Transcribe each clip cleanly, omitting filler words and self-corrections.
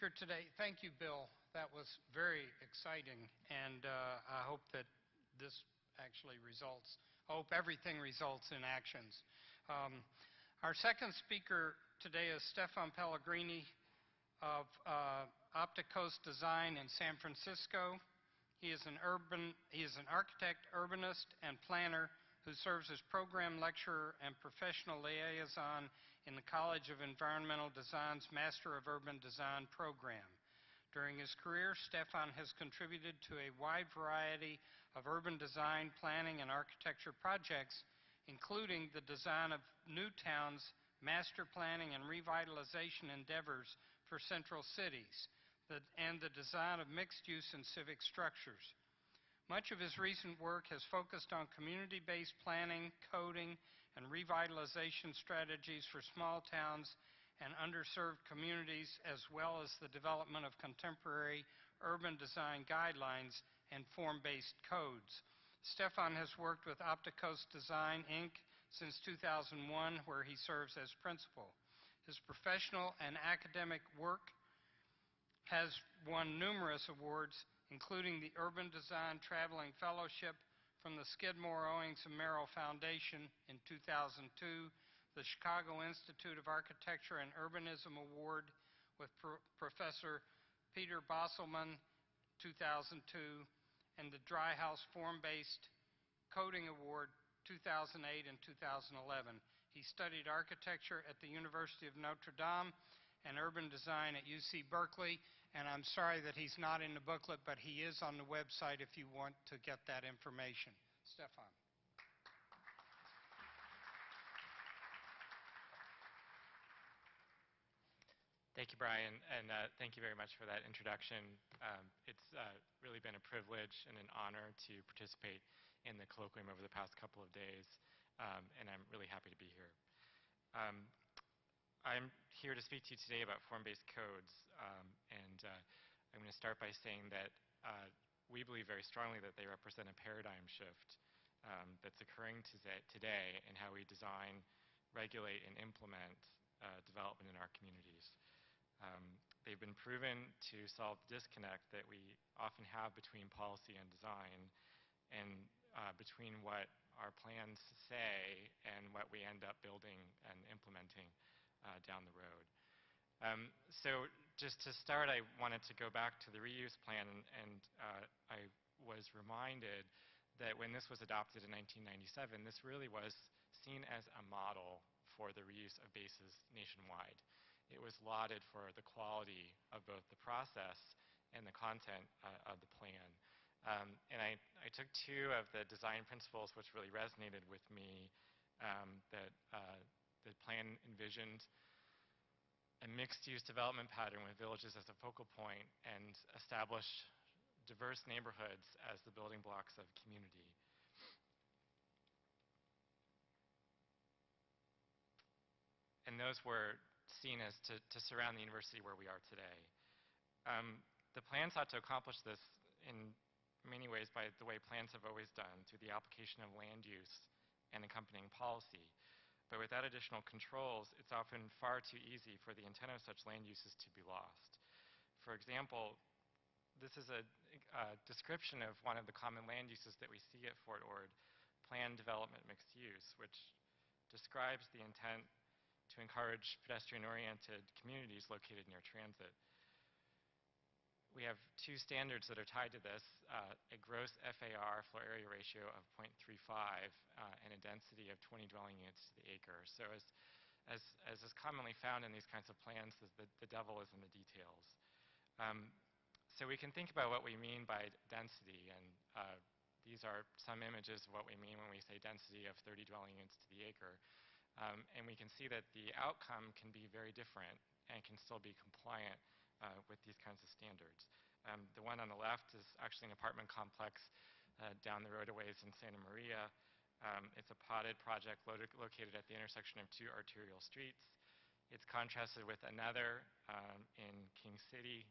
speaker today. Thank you, Bill. That was very exciting, and I hope that this actually results, I hope everything results in actions. Our second speaker today is Stefan Pellegrini of Opticos Design in San Francisco. He is an architect, urbanist, and planner who serves as program lecturer and professional liaison in the College of Environmental Design's Master of Urban Design program. During his career, Stefan has contributed to a wide variety of urban design, planning, and architecture projects, including the design of new towns, master planning and revitalization endeavors for central cities, and the design of mixed-use and civic structures. Much of his recent work has focused on community-based planning, coding, and revitalization strategies for small towns and underserved communities, as well as the development of contemporary urban design guidelines and form-based codes. Stefan has worked with Opticos Design, Inc. since 2001, where he serves as principal. His professional and academic work has won numerous awards, including the Urban Design Traveling Fellowship from the Skidmore, Owings and Merrill Foundation in 2002, the Chicago Institute of Architecture and Urbanism Award with Professor Peter Bosselman, 2002, and the Dry House Form-Based Coding Award, 2008 and 2011. He studied architecture at the University of Notre Dame and urban design at UC Berkeley, and I'm sorry that he's not in the booklet, but he is on the website if you want to get that information. Stefan. Thank you, Brian, and thank you very much for that introduction. It's really been a privilege and an honor to participate in the colloquium over the past couple of days, and I'm really happy to be here. I'm here to speak to you today about form-based codes, and I'm going to start by saying that we believe very strongly that they represent a paradigm shift that's occurring today in how we design, regulate, and implement development in our communities. They've been proven to solve the disconnect that we often have between policy and design, and between what our plans say and what we end up building and implementing down the road. So just to start, I wanted to go back to the reuse plan, and I was reminded that when this was adopted in 1997, this really was seen as a model for the reuse of bases nationwide. It was lauded for the quality of both the process and the content of the plan. And I took two of the design principles which really resonated with me, that the plan envisioned a mixed-use development pattern with villages as a focal point and established diverse neighborhoods as the building blocks of community. And those were seen as to surround the university where we are today. The plan sought to accomplish this in many ways by the way plans have always done, through the application of land use and accompanying policy. But without additional controls, it's often far too easy for the intent of such land uses to be lost. For example, this is a description of one of the common land uses that we see at Fort Ord, planned development mixed use, which describes the intent to encourage pedestrian-oriented communities located near transit. We have two standards that are tied to this, a gross FAR, floor area ratio, of 0.35 and a density of 20 dwelling units to the acre. So as is commonly found in these kinds of plans, the devil is in the details. So we can think about what we mean by density, and these are some images of what we mean when we say density of 30 dwelling units to the acre. And we can see that the outcome can be very different and can still be compliant with these kinds of standards. The one on the left is actually an apartment complex down the road a ways in Santa Maria. It's a potted project located at the intersection of two arterial streets. It's contrasted with another in King City,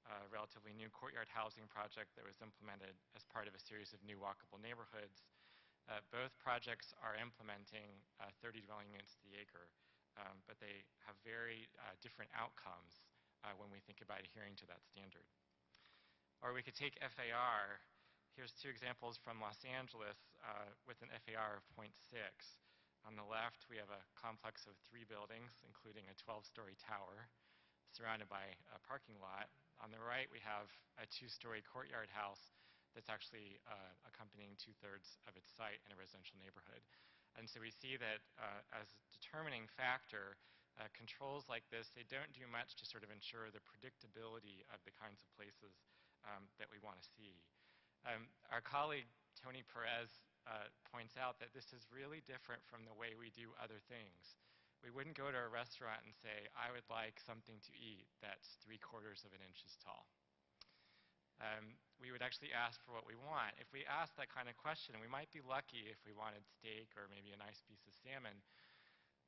a relatively new courtyard housing project that was implemented as part of a series of new walkable neighborhoods. Both projects are implementing 30 dwelling units to the acre, but they have very different outcomes when we think about adhering to that standard. Or we could take FAR. Here's two examples from Los Angeles with an FAR of 0.6. On the left, we have a complex of 3 buildings, including a 12-story tower, surrounded by a parking lot. On the right, we have a 2-story courtyard house that's actually accompanying 2/3 of its site in a residential neighborhood. And so we see that as a determining factor, controls like this, they don't do much to sort of ensure the predictability of the kinds of places that we want to see. Our colleague, Tony Perez, points out that this is really different from the way we do other things. We wouldn't go to a restaurant and say, I would like something to eat that's 3/4 of an inch tall. We would actually ask for what we want. If we ask that kind of question, we might be lucky if we wanted steak or maybe a nice piece of salmon.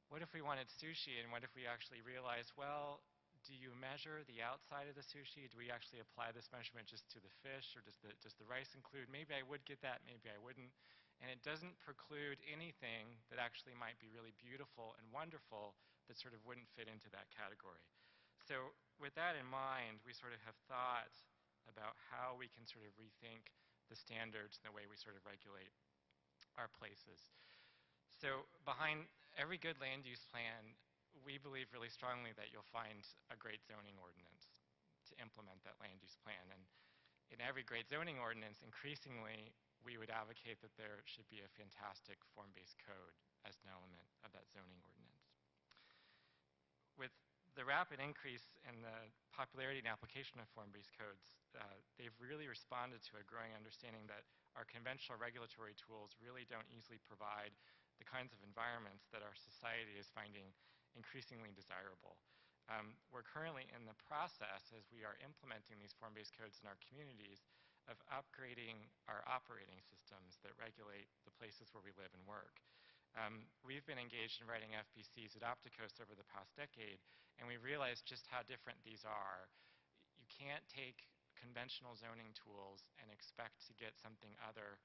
What if we wanted sushi, and what if we actually realized, well, do you measure the outside of the sushi? Do we actually apply this measurement just to the fish, or does the rice include? Maybe I would get that, maybe I wouldn't. And it doesn't preclude anything that actually might be really beautiful and wonderful that sort of wouldn't fit into that category. So with that in mind, we sort of have thought about how we can sort of rethink the standards and the way we sort of regulate our places. So behind every good land use plan, we believe really strongly that you'll find a great zoning ordinance to implement that land use plan. And in every great zoning ordinance, increasingly, we would advocate that there should be a fantastic form-based code as an element of that zoning ordinance. With the rapid increase in the popularity and application of form-based codes, they've really responded to a growing understanding that our conventional regulatory tools really don't easily provide the kinds of environments that our society is finding increasingly desirable. We're currently in the process, as we are implementing these form-based codes in our communities, of upgrading our operating systems that regulate the places where we live and work. We've been engaged in writing FBCs at Opticos over the past decade, and we realized just how different these are. You can't take conventional zoning tools and expect to get something other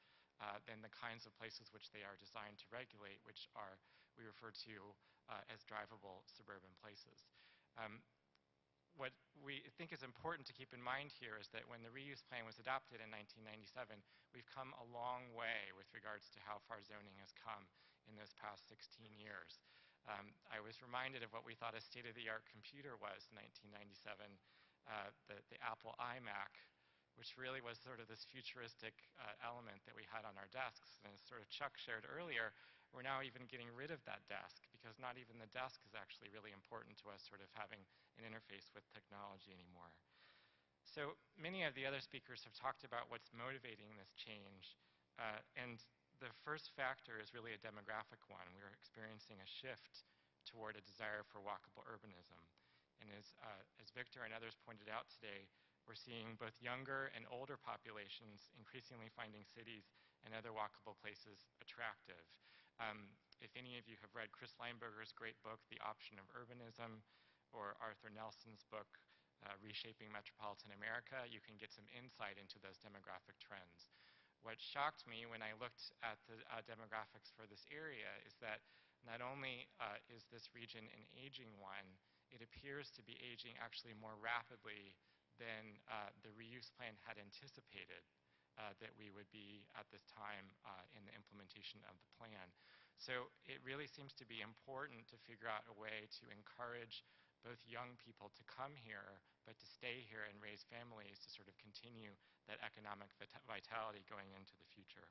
than the kinds of places which they are designed to regulate, which are, we refer to as drivable suburban places. What we think is important to keep in mind here is that when the reuse plan was adopted in 1997, we've come a long way with regards to how far zoning has come in those past 16 years. I was reminded of what we thought a state-of-the-art computer was in 1997, the Apple iMac, which really was sort of this futuristic element that we had on our desks. And as sort of Chuck shared earlier, we're now even getting rid of that desk, because not even the desk is actually really important to us sort of having an interface with technology anymore. So many of the other speakers have talked about what's motivating this change. And the first factor is really a demographic one. We're experiencing a shift toward a desire for walkable urbanism. And as Victor and others pointed out today, we're seeing both younger and older populations increasingly finding cities and other walkable places attractive. If any of you have read Chris Lineberger's great book, The Option of Urbanism, or Arthur Nelson's book, Reshaping Metropolitan America, you can get some insight into those demographic trends. What shocked me when I looked at the demographics for this area is that not only is this region an aging one, it appears to be aging actually more rapidly than the reuse plan had anticipated that we would be at this time in the implementation of the plan. So it really seems to be important to figure out a way to encourage both young people to come here, but to stay here and raise families to sort of continue that economic vitality going into the future.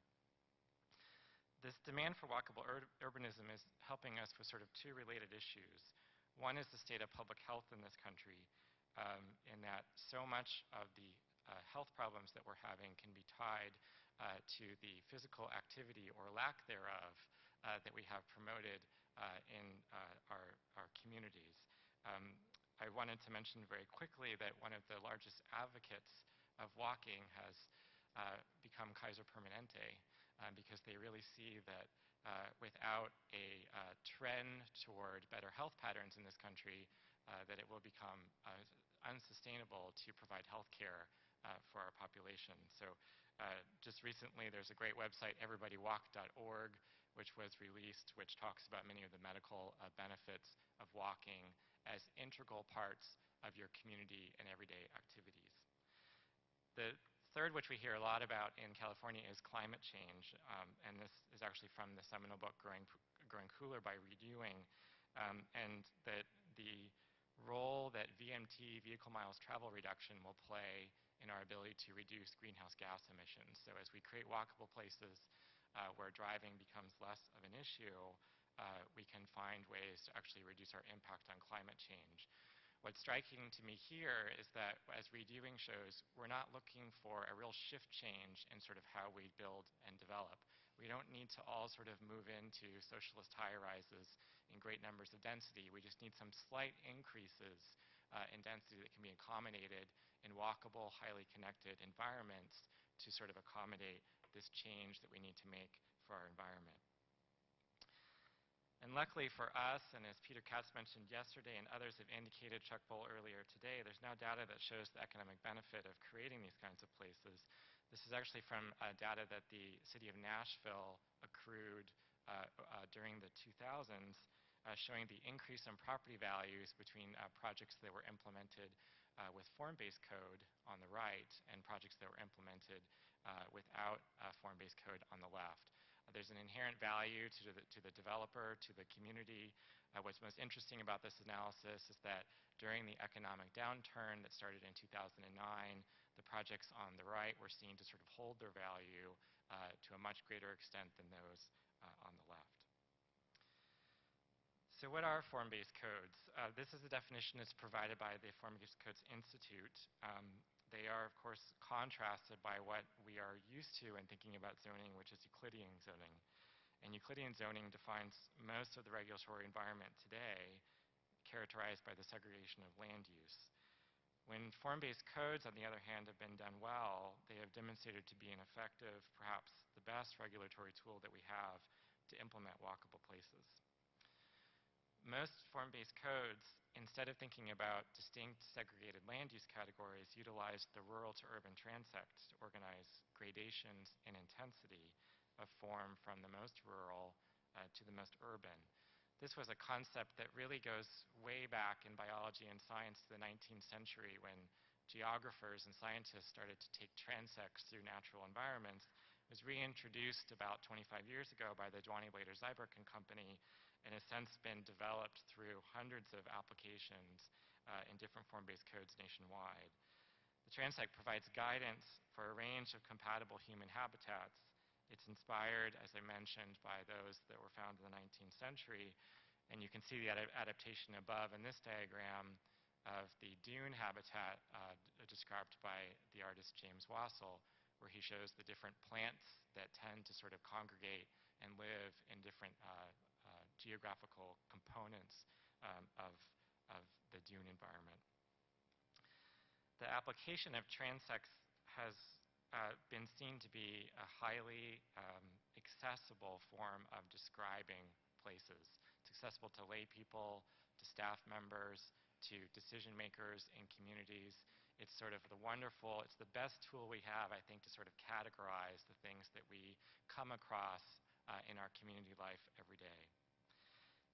This demand for walkable urbanism is helping us with sort of two related issues. One is the state of public health in this country, in that so much of the health problems that we're having can be tied to the physical activity or lack thereof that we have promoted in our communities. I wanted to mention very quickly that one of the largest advocates of walking has become Kaiser Permanente, because they really see that without a trend toward better health patterns in this country, that it will become unsustainable to provide health care for our population. So just recently, there's a great website, everybodywalk.org, which was released, which talks about many of the medical benefits of walking as integral parts of your community and everyday activities. The third, which we hear a lot about in California, is climate change, and this is actually from the seminal book Growing Cooler by Reed Ewing, and that the role that VMT, vehicle miles travel reduction, will play in our ability to reduce greenhouse gas emissions. So as we create walkable places where driving becomes less of an issue, we can find ways to actually reduce our impact on climate change. What's striking to me here is that, as Reed Ewing shows, we're not looking for a real shift change in sort of how we build and develop. We don't need to all sort of move into socialist high-rises in great numbers of density. We just need some slight increases in density that can be accommodated in walkable, highly connected environments to sort of accommodate this change that we need to make for our environment. And luckily for us, and as Peter Katz mentioned yesterday and others have indicated, Chuck Bull earlier today, there's now data that shows the economic benefit of creating these kinds of places. This is actually from data that the city of Nashville accrued during the 2000s, showing the increase in property values between projects that were implemented with form-based code on the right and projects that were implemented without form-based code on the left. There's an inherent value to the developer, to the community. What's most interesting about this analysis is that during the economic downturn that started in 2009, the projects on the right were seen to sort of hold their value to a much greater extent than those on the left. So what are form-based codes? This is a definition that's provided by the Form-Based Codes Institute. They are, of course, contrasted by what we are used to in thinking about zoning, which is Euclidean zoning. And Euclidean zoning defines most of the regulatory environment today, characterized by the segregation of land use. When form-based codes, on the other hand, have been done well, they have demonstrated to be an effective, perhaps the best regulatory tool that we have to implement walkable places. Most form-based codes, instead of thinking about distinct segregated land use categories, utilized the rural to urban transect to organize gradations in intensity of form from the most rural to the most urban. This was a concept that really goes way back in biology and science to the 19th century, when geographers and scientists started to take transects through natural environments. It was reintroduced about 25 years ago by the Dwani Blader Zyberk and Company, and has since been developed through hundreds of applications in different form-based codes nationwide. The transect provides guidance for a range of compatible human habitats. It's inspired, as I mentioned, by those that were found in the 19th century, and you can see the adaptation above in this diagram of the dune habitat described by the artist James Wassell, where he shows the different plants that tend to sort of congregate and live in different geographical components of the dune environment. The application of transects has been seen to be a highly accessible form of describing places. It's accessible to lay people, to staff members, to decision makers in communities. It's sort of it's the best tool we have, I think, to sort of categorize the things that we come across in our community life every day.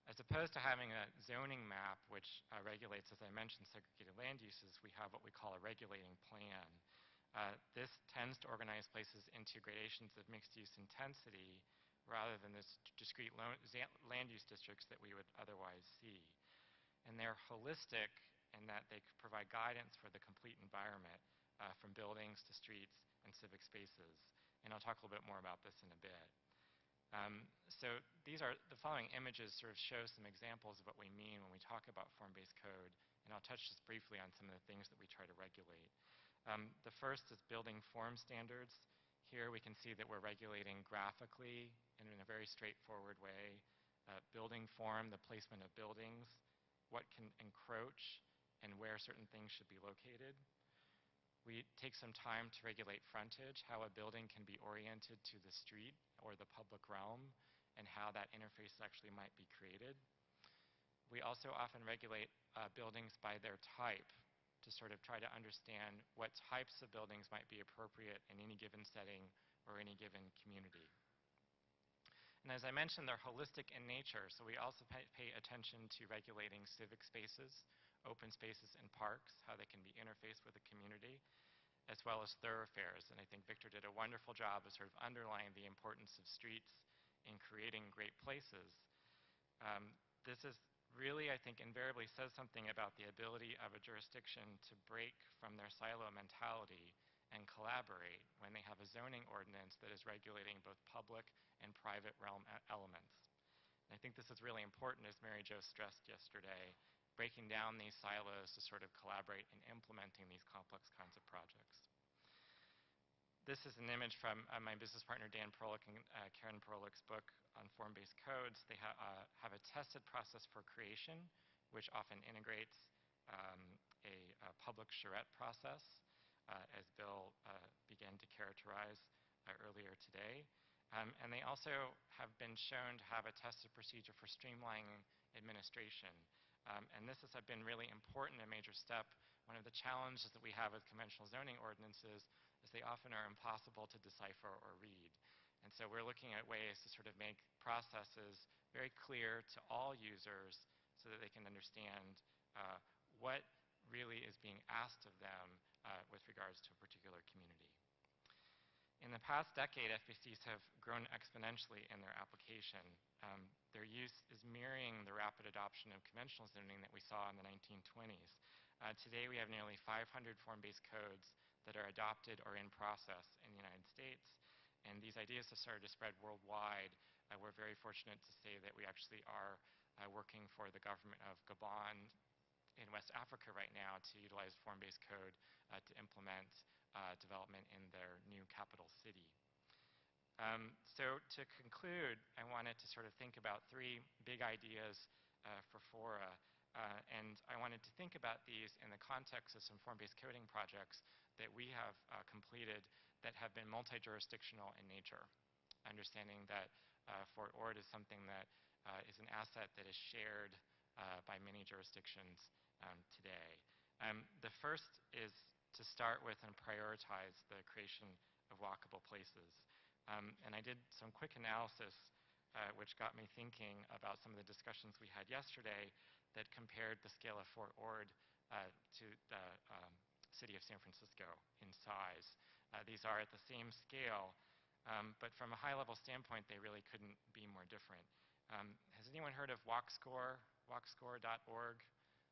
As opposed to having a zoning map, which regulates, as I mentioned, segregated land uses, we have what we call a regulating plan. This tends to organize places into gradations of mixed-use intensity rather than this discrete land use districts that we would otherwise see. And they're holistic in that they provide guidance for the complete environment, from buildings to streets and civic spaces. And I'll talk a little bit more about this in a bit. So the following images sort of show some examples of what we mean when we talk about form-based code, and I'll touch just briefly on some of the things that we try to regulate. The first is building form standards. Here we can see that we're regulating graphically and in a very straightforward way. Building form, the placement of buildings, what can encroach, and where certain things should be located. We take some time to regulate frontage, how a building can be oriented to the street or the public realm, and how that interface actually might be created. We also often regulate buildings by their type to sort of try to understand what types of buildings might be appropriate in any given setting or any given community. And as I mentioned, they're holistic in nature, so we also pay attention to regulating civic spaces open spaces and parks, how they can be interfaced with the community, as well as thoroughfares. And I think Victor did a wonderful job of sort of underlying the importance of streets in creating great places. This is really, I think, invariably says something about the ability of a jurisdiction to break from their silo mentality and collaborate when they have a zoning ordinance that is regulating both public and private realm elements. And I think this is really important, as Mary Jo stressed yesterday, breaking down these silos to sort of collaborate in implementing these complex kinds of projects. This is an image from my business partner Dan Perlich and Karen Perlich's book on form-based codes. They have a tested process for creation, which often integrates a public charrette process, as Bill began to characterize earlier today. And they also have been shown to have a tested procedure for streamlining administration. And this has been really important, a major step. One of the challenges that we have with conventional zoning ordinances is they often are impossible to decipher or read. And so we're looking at ways to sort of make processes very clear to all users so that they can understand what really is being asked of them with regards to a particular community. In the past decade, FBCs have grown exponentially in their application. Their use is mirroring the rapid adoption of conventional zoning that we saw in the 1920s. Today, we have nearly 500 form-based codes that are adopted or in process in the United States. And these ideas have started to spread worldwide. We're very fortunate to say that we actually are working for the government of Gabon in West Africa right now to utilize form-based code to implement development in their new capital city. So to conclude, I wanted to sort of think about three big ideas for FORA. And I wanted to think about these in the context of some form-based coding projects that we have completed that have been multi-jurisdictional in nature, understanding that Fort Ord is something that is an asset that is shared by many jurisdictions today. The first is to start with and prioritize the creation of walkable places. And I did some quick analysis which got me thinking about some of the discussions we had yesterday that compared the scale of Fort Ord to the city of San Francisco in size. These are at the same scale, but from a high-level standpoint, they really couldn't be more different. Has anyone heard of WalkScore, walkscore.org?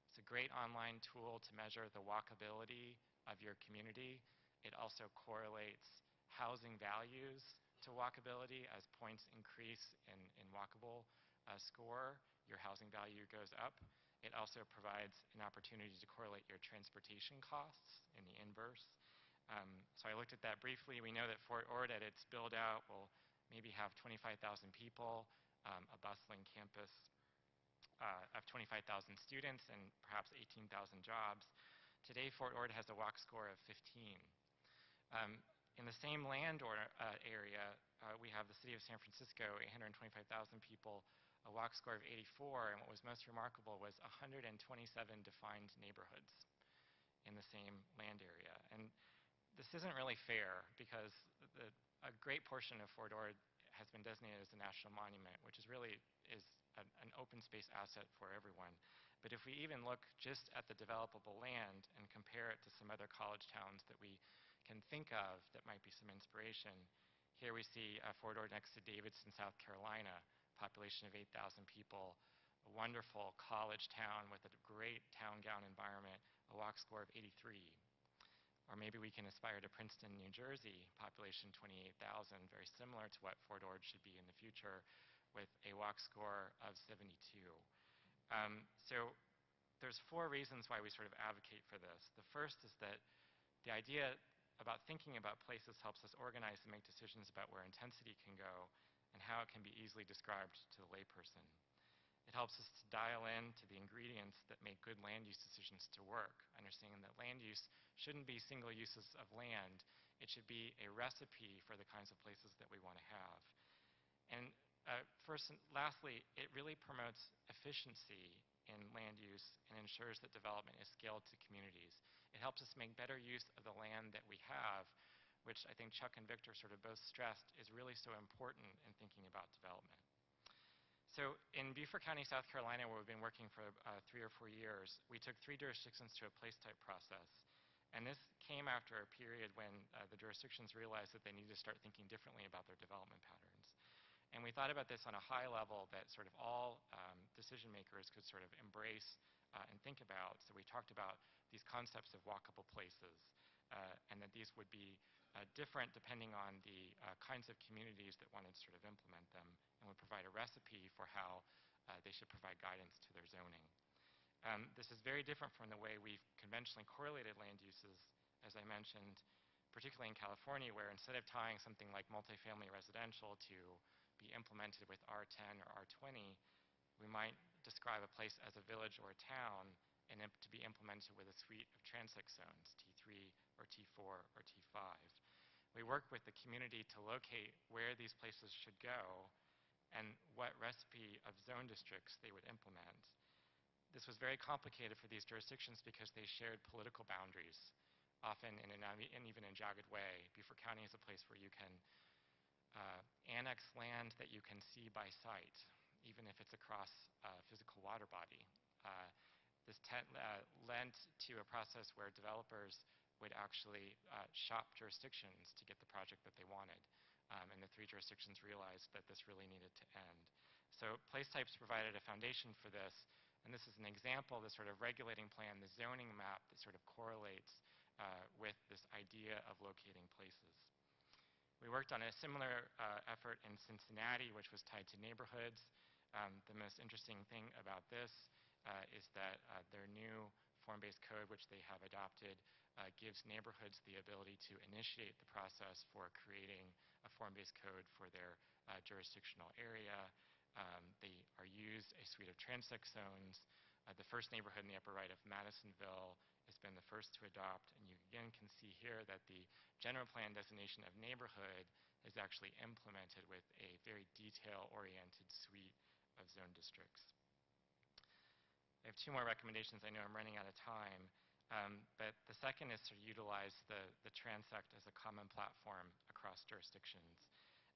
It's a great online tool to measure the walkability of your community. It also correlates housing values to walkability. As points increase in walkable score, your housing value goes up. It also provides an opportunity to correlate your transportation costs in the inverse. So I looked at that briefly. We know that Fort Ord at its build-out will maybe have 25,000 people, a bustling campus of 25,000 students and perhaps 18,000 jobs. Today, Fort Ord has a walk score of 15. In the same land area, we have the city of San Francisco, 825,000 people, a walk score of 84, and what was most remarkable was 127 defined neighborhoods in the same land area. And this isn't really fair because a great portion of Fort Ord has been designated as a national monument, which is really an open space asset for everyone. But if we even look just at the developable land and compare it to some other college towns that we can think of that might be some inspiration, here we see Fort Ord next to Davidson, South Carolina, population of 8,000 people, a wonderful college town with a great town gown environment, a walk score of 83. Or maybe we can aspire to Princeton, New Jersey, population 28,000, very similar to what Fort Ord should be in the future, with a walk score of 72. So there's four reasons why we sort of advocate for this. The first is that the idea about thinking about places helps us organize and make decisions about where intensity can go and how it can be easily described to the layperson. It helps us to dial in to the ingredients that make good land use decisions to work, understanding that land use shouldn't be single uses of land. It should be a recipe for the kinds of places that we want to have. And first and lastly, it really promotes efficiency in land use and ensures that development is scaled to communities. It helps us make better use of the land that we have, which I think Chuck and Victor sort of both stressed is really so important in thinking about development. So in Beaufort County, South Carolina, where we've been working for 3 or 4 years, we took 3 jurisdictions to a place type process. And this came after a period when the jurisdictions realized that they needed to start thinking differently about their development patterns. And we thought about this on a high level that sort of all decision makers could sort of embrace and think about. So we talked about these concepts of walkable places, and that these would be different depending on the kinds of communities that wanted to sort of implement them, and would provide a recipe for how they should provide guidance to their zoning. This is very different from the way we've conventionally correlated land uses, as I mentioned, particularly in California, where instead of tying something like multifamily residential to be implemented with R10 or R20, we might describe a place as a village or a town and to be implemented with a suite of transect zones, T3 or T4 or T5. We work with the community to locate where these places should go and what recipe of zone districts they would implement. This was very complicated for these jurisdictions because they shared political boundaries, often in an even jagged way. Beaufort County is a place where you can annex land that you can see by sight, even if it's across a physical water body. This lent to a process where developers would actually shop jurisdictions to get the project that they wanted. And the 3 jurisdictions realized that this really needed to end. So place types provided a foundation for this. And this is an example of the sort of regulating plan, the zoning map that sort of correlates with this idea of locating places. We worked on a similar effort in Cincinnati, which was tied to neighborhoods. The most interesting thing about this is that their new form-based code, which they have adopted, gives neighborhoods the ability to initiate the process for creating a form-based code for their jurisdictional area. They used a suite of transect zones. The first neighborhood in the upper right of Madisonville has been the first to adopt, and you again can see here that the general plan designation of neighborhood is actually implemented with a very detail-oriented suite of zone districts. I have 2 more recommendations. I know I'm running out of time. But the second is to utilize the transect as a common platform across jurisdictions.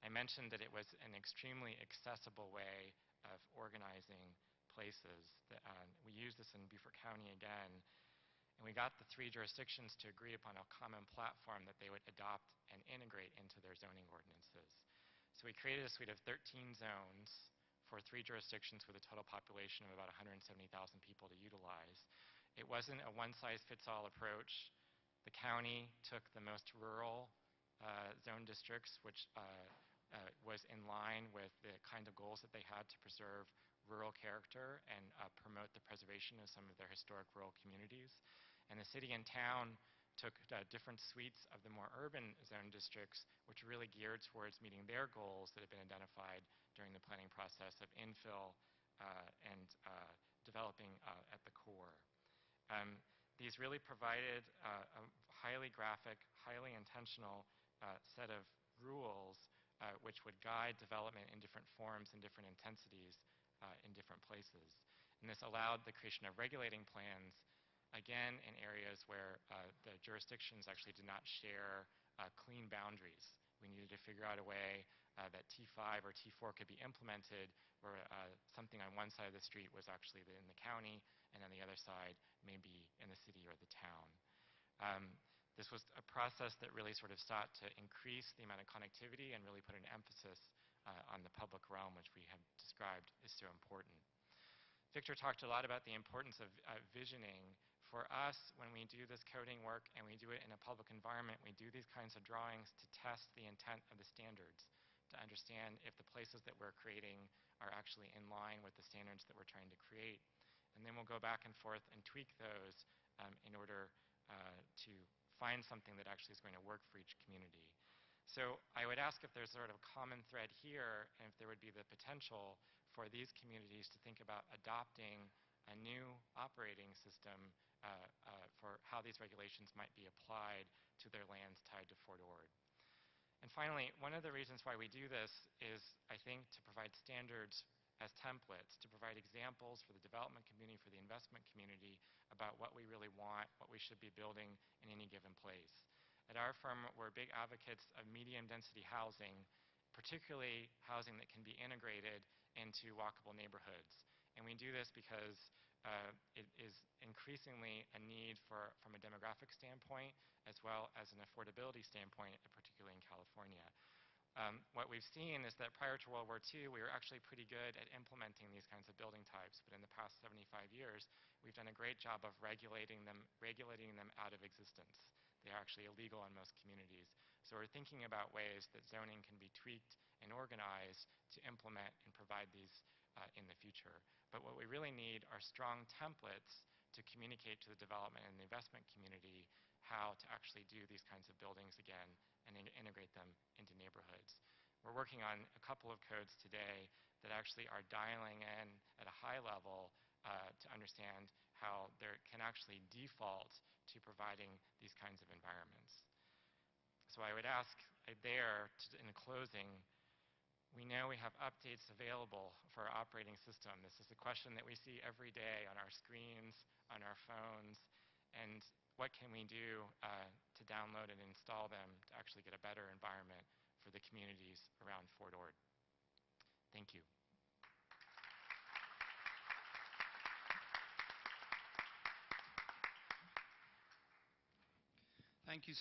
I mentioned that it was an extremely accessible way of organizing places. We used this in Beaufort County again, and we got the 3 jurisdictions to agree upon a common platform that they would adopt and integrate into their zoning ordinances. So we created a suite of 13 zones for 3 jurisdictions with a total population of about 170,000 people to utilize. It wasn't a one-size-fits-all approach. The county took the most rural zone districts, which was in line with the kind of goals that they had to preserve rural character and promote the preservation of some of their historic rural communities. And the city and town took different suites of the more urban zone districts, which really geared towards meeting their goals that had been identified during the planning process of infill and developing at the core. These really provided a highly graphic, highly intentional set of rules which would guide development in different forms and different intensities in different places. And this allowed the creation of regulating plans, again, in areas where the jurisdictions actually did not share clean boundaries. We needed to figure out a way that T5 or T4 could be implemented where something on one side of the street was actually in the county and on the other side maybe in the city or the town. This was a process that really sort of sought to increase the amount of connectivity and really put an emphasis on the public realm, which we have described is so important. Victor talked a lot about the importance of visioning. For us, when we do this coding work and we do it in a public environment, we do these kinds of drawings to test the intent of the standards, to understand if the places that we're creating are actually in line with the standards that we're trying to create. And then we'll go back and forth and tweak those in order to find something that actually is going to work for each community. So I would ask if there's sort of a common thread here, and if there would be the potential for these communities to think about adopting a new operating system for how these regulations might be applied to their lands tied to Fort Ord. And finally, one of the reasons why we do this is, I think, to provide standards as templates, to provide examples for the development community, for the investment community, about what we really want, what we should be building in any given place. At our firm, we're big advocates of medium density housing, particularly housing that can be integrated into walkable neighborhoods. And we do this because it is increasingly a need from a demographic standpoint as well as an affordability standpoint, particularly in California. What we've seen is that prior to World War II, we were actually pretty good at implementing these kinds of building types, but in the past 75 years, we've done a great job of regulating them out of existence. They are actually illegal in most communities. So we're thinking about ways that zoning can be tweaked and organized to implement and provide these in the future. But what we really need are strong templates to communicate to the development and the investment community how to actually do these kinds of buildings again and integrate them into neighborhoods. We're working on a couple of codes today that actually are dialing in at a high level to understand how there can actually default to providing these kinds of environments. So I would ask there, in closing, we know we have updates available for our operating system. This is a question that we see every day on our screens, on our phones, and what can we do to download and install them to actually get a better environment for the communities around Fort Ord. Thank you. Thank you,